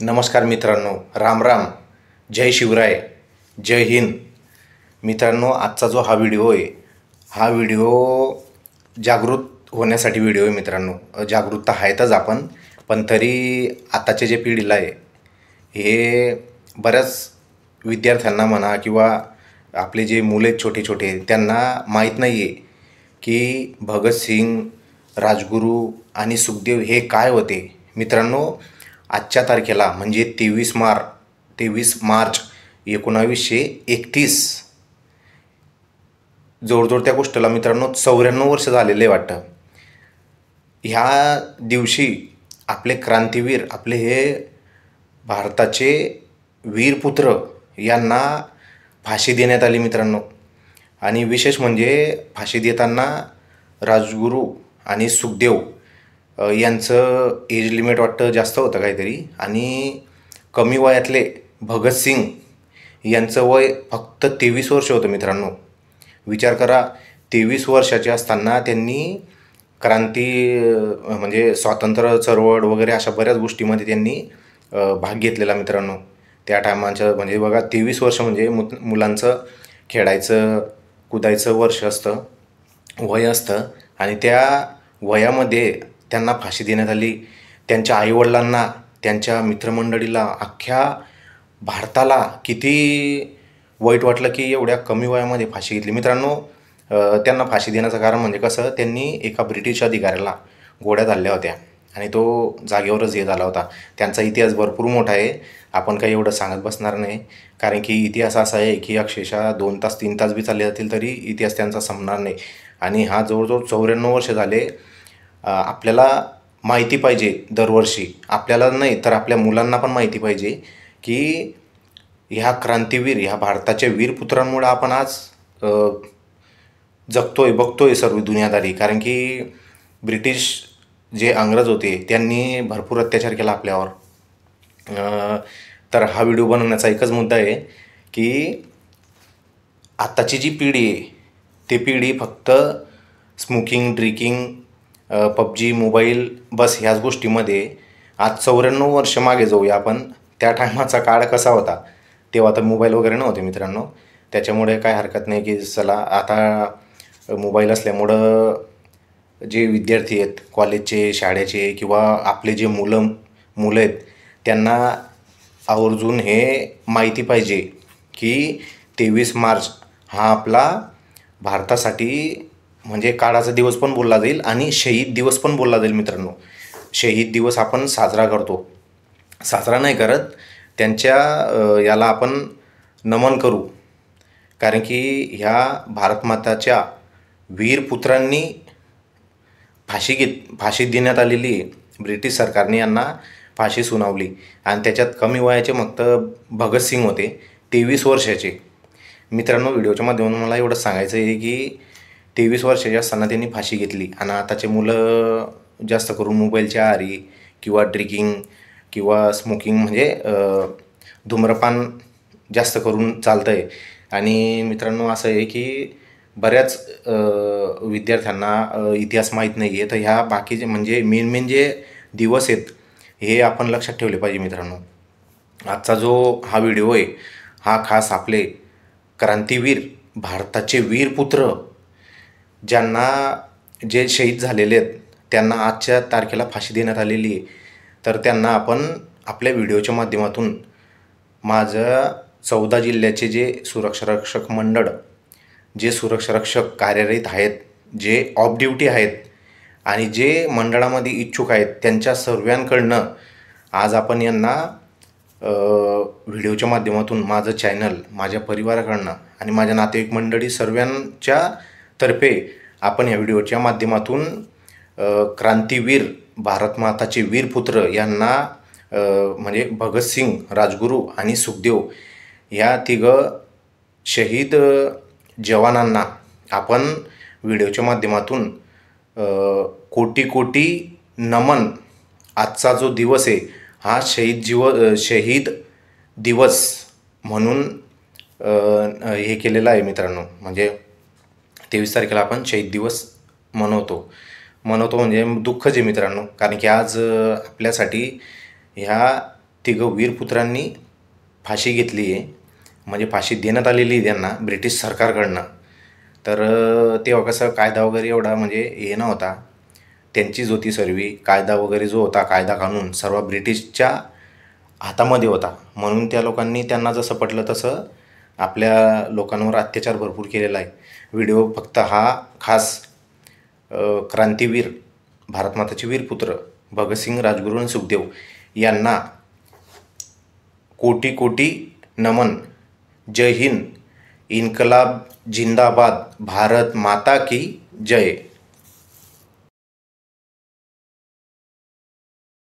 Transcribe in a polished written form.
नमस्कार मित्रांनो, राम राम, जय शिवराय, जय हिंद. मित्रांनो, आजचा जो हा व्हिडिओ आहे, हा व्हिडिओ जागृत होण्यासाठी व्हिडिओ आहे. मित्रांनो, जागरूकता आहेतच आपण, पण तरी आताच्या जे पिढीला आहे, हे बऱ्याच विद्यार्थ्यांना म्हणा किंवा आपले जे मुले आहेत छोटे छोटे, त्यांना माहीत नाही आहे की भगतसिंग, राजगुरू आणि सुखदेव हे काय होते. मित्रांनो, आजच्या तारखेला म्हणजे 23 मार्च 1931, जवळजवळ त्या गोष्टीला मित्रांनो 94 वर्ष झालेले वाटतं. ह्या दिवशी आपले क्रांतीवीर, आपले हे भारताचे वीरपुत्र यांना फाशी देण्यात आली मित्रांनो. आणि विशेष म्हणजे फाशी देताना राजगुरू आणि सुखदेव यांचं एज लिमिट वाटतं जास्त होतं काहीतरी, आणि कमी वयातले भगतसिंग यांचं वय फक्त 23 वर्ष होतं मित्रांनो. विचार करा, 23 वर्षाचे असताना त्यांनी क्रांती म्हणजे स्वातंत्र्य चळवळ वगैरे अशा बऱ्याच गोष्टीमध्ये त्यांनी भाग घेतलेला मित्रांनो. त्या टायमाचं म्हणजे बघा, 23 वर्ष म्हणजे मुलांचं खेळायचं कुदायचं वर्ष असतं, वय असतं, आणि त्या वयामध्ये त्यांना फाशी देण्यात आली. त्यांच्या आईवडिलांना, त्यांच्या मित्रमंडळीला, अख्ख्या भारताला किती वाईट वाटलं की एवढ्या कमी वयामध्ये फाशी घेतली. मित्रांनो, त्यांना फाशी देण्याचं कारण म्हणजे कसं, त्यांनी एका ब्रिटिश अधिकाऱ्याला गोळ्या झाडल्या होत्या आणि तो जागेवरच हे झाला होता. त्यांचा इतिहास भरपूर मोठा आहे, आपण काही एवढं सांगत बसणार नाही, कारण की इतिहास असा आहे की अक्षरशः 2 तास 3 तास बी चालले जातील तरी इतिहास त्यांचा संपणार नाही. आणि हा जवळजवळ 94 वर्ष झाले. आपल्याला माहिती पाहिजे, दरवर्षी आपल्याला नाही तर आपल्या मुलांना पण माहिती पाहिजे की ह्या क्रांतीवीर, ह्या भारताच्या वीरपुत्रांमुळे आपण आज जगतोय, बघतोय सर्व दुनियादारी. कारण की ब्रिटिश जे इंग्रज होते त्यांनी भरपूर अत्याचार केला आपल्यावर. तर हा व्हिडिओ बनवण्याचा एकच मुद्दा आहे की आताची जी पिढी आहे, ती पिढी फक्त स्मोकिंग, ड्रिंकिंग, पबजी, मोबाईल, बस ह्याच गोष्टीमध्ये. आज 94 वर्ष मागे जाऊया आपण. त्या टायमाचा काळ कसा होता, तेव्हा तर मोबाईल वगैरे नव्हते मित्रांनो. त्याच्यामुळे काय हरकत नाही की चला, आता मोबाईल असल्यामुळं जे विद्यार्थी आहेत कॉलेजचे, शाळेचे, किंवा आपले जे मुलं आहेत, त्यांना आवर्जून हे माहिती पाहिजे की 23 मार्च हा आपला भारतासाठी म्हणजे काळाचा दिवस पण बोलला जाईल आणि शहीद दिवस पण बोलला जाईल मित्रांनो. शहीद दिवस आपण साजरा करतो, साजरा नाही करत, त्यांच्या याला आपण नमन करू. कारण की ह्या भारतमाताच्या वीरपुत्रांनी फाशी देण्यात आलेली आहे. ब्रिटिश सरकारने यांना फाशी सुनावली आणि त्याच्यात कमी वयाचे फक्त भगतसिंग होते, 23 वर्षाचे. मित्रांनो, व्हिडिओच्या माध्यमातून मला एवढंच सांगायचं आहे की 23 वर्षाचे असताना त्यांनी फाशी घेतली, आणि आताचे मुलं जास्त करून मोबाईलच्या आहारी किंवा ड्रिंकिंग किंवा स्मोकिंग म्हणजे धूम्रपान जास्त करून चालतं आहे. आणि मित्रांनो, असं आहे की बऱ्याच विद्यार्थ्यांना इतिहास माहीत नाही आहे. तर ह्या बाकीचे म्हणजे मेन जे दिवस आहेत हे आपण लक्षात ठेवले पाहिजे मित्रांनो. आजचा जो हा व्हिडिओ आहे, हा खास आपले क्रांतीवीर, भारताचे वीरपुत्र, ज्यांना जे शहीद झालेले आहेत, त्यांना आजच्या तारखेला फाशी देण्यात आलेली आहे. तर त्यांना आपण आपल्या व्हिडिओच्या माध्यमातून माझ्या 14 जिल्ह्याचे जे सुरक्षारक्षक मंडळ, जे सुरक्षारक्षक कार्यरत आहेत, जे ऑफ ड्युटी आहेत, आणि जे मंडळामध्ये इच्छुक आहेत, त्यांच्या सर्वांकडनं आज आपण यांना व्हिडिओच्या माध्यमातून, माझं चॅनल, माझ्या परिवाराकडनं आणि माझ्या नातेवाईक मंडळी सर्वांच्या तर्फे आपण ह्या व्हिडिओच्या माध्यमातून क्रांतीवीर, भारतमाताचे वीरपुत्र यांना म्हणजे भगतसिंग, राजगुरू आणि सुखदेव या तिघं शहीद जवानांना आपण व्हिडिओच्या माध्यमातून कोटी कोटी नमन. आजचा जो दिवस आहे हा शहीद दिवस म्हणून हे केलेलं आहे मित्रांनो. म्हणजे 23 तारखेला आपण शहीद दिवस मनवतो म्हणजे दुःखच आहे मित्रांनो. कारण की आज आपल्यासाठी ह्या तिघं वीरपुत्रांनी फाशी घेतली आहे, म्हणजे फाशी देण्यात आलेली आहे त्यांना ब्रिटिश सरकारकडनं. तर तेव्हा कसं कायदा वगैरे एवढा म्हणजे हे नव्हता, त्यांचीच होती सर्व कायदा वगैरे जो होता, कायदा कानून सर्व ब्रिटिशच्या हातामध्ये होता. म्हणून त्या लोकांनी त्यांना जसं पटलं तसं आपल्या लोकांवर अत्याचार भरपूर केलेला आहे. व्हिडिओ फक्त हा खास क्रांतीवीर भारतमाताचे वीरपुत्र भगतसिंग, राजगुरू आणि सुखदेव यांना कोटी कोटी नमन. जय हिंद, इन्कलाब जिंदाबाद, भारत माता की जय.